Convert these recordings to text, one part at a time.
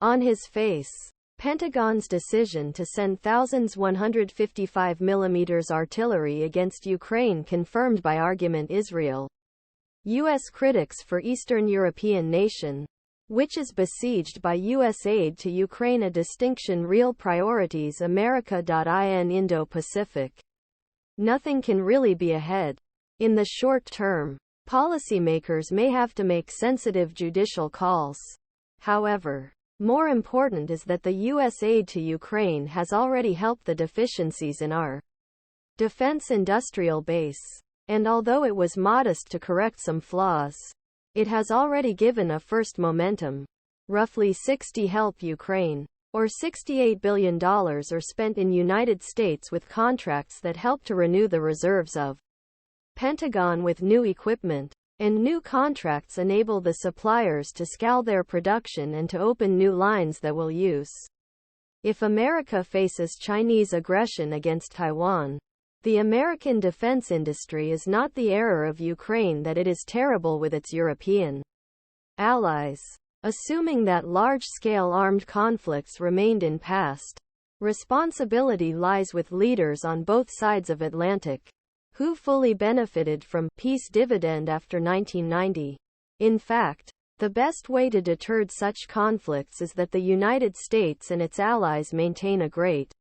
On his face, Pentagon's decision to send thousands 155 mm artillery against Ukraine confirmed by argument Israel. U.S. critics for Eastern European nation, which is besieged by U.S. aid to Ukraine, a distinction real priorities America.in Indo-Pacific. Nothing can really be ahead. In the short term, policymakers may have to make sensitive judicial calls. However, more important is that the U.S. aid to Ukraine has already helped the deficiencies in our defense industrial base. And although it was modest to correct some flaws, it has already given a first momentum. Roughly 60 help Ukraine, or $68 billion are spent in United States with contracts that help to renew the reserves of Pentagon with new equipment. And new contracts enable the suppliers to scale their production and to open new lines that will use. If America faces Chinese aggression against Taiwan, the American defense industry is not the error of Ukraine that it is terrible with its European allies. Assuming that large-scale armed conflicts remained in past, responsibility lies with leaders on both sides of Atlantic, who fully benefited from peace dividend after 1990. In fact, the best way to deter such conflicts is that the United States and its allies maintain a great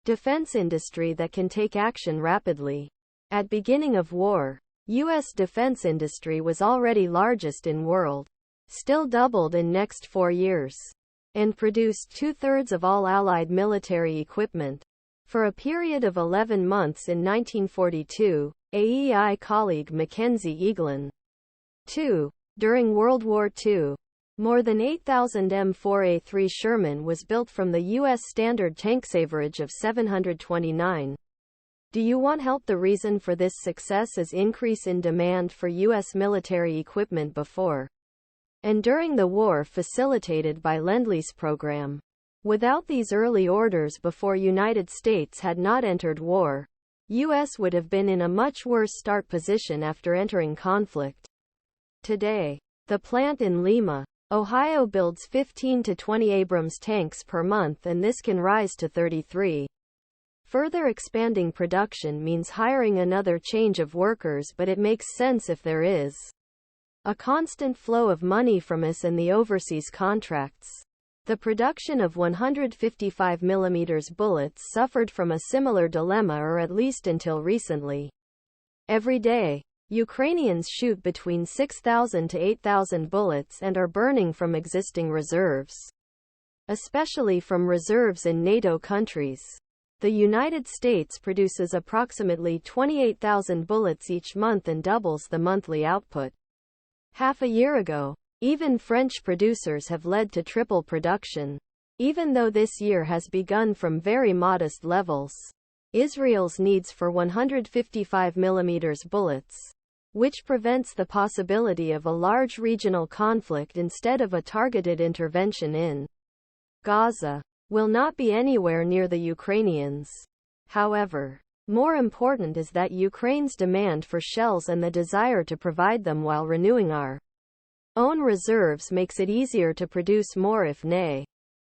defense industry that can take action rapidly. At beginning of war, U.S. defense industry was already largest in world, still doubled in next 4 years, and produced 2/3 of all Allied military equipment. For a period of 11 months in 1942, AEI colleague Mackenzie Eaglin. 2. During World War II, more than 8,000 M4A3 Sherman was built from the U.S. standard tanks average of 729. Do you want help? The reason for this success is increase in demand for U.S. military equipment before and during the war facilitated by Lend-Lease program. Without these early orders before United States had not entered war, U.S. would have been in a much worse start position after entering conflict. Today, the plant in Lima, Ohio builds 15 to 20 Abrams tanks per month, and this can rise to 33. Further expanding production means hiring another change of workers, but it makes sense if there is a constant flow of money from us and the overseas contracts. The production of 155 mm bullets suffered from a similar dilemma, or at least until recently. Every day, Ukrainians shoot between 6,000 to 8,000 bullets and are burning from existing reserves, especially from reserves in NATO countries. The United States produces approximately 28,000 bullets each month and doubles the monthly output. Half a year ago, even French producers have led to triple production. Even though this year has begun from very modest levels, Israel's needs for 155 mm bullets, which prevents the possibility of a large regional conflict instead of a targeted intervention in Gaza, will not be anywhere near the Ukrainians. However, more important is that Ukraine's demand for shells and the desire to provide them while renewing our own reserves makes it easier to produce more, if nay,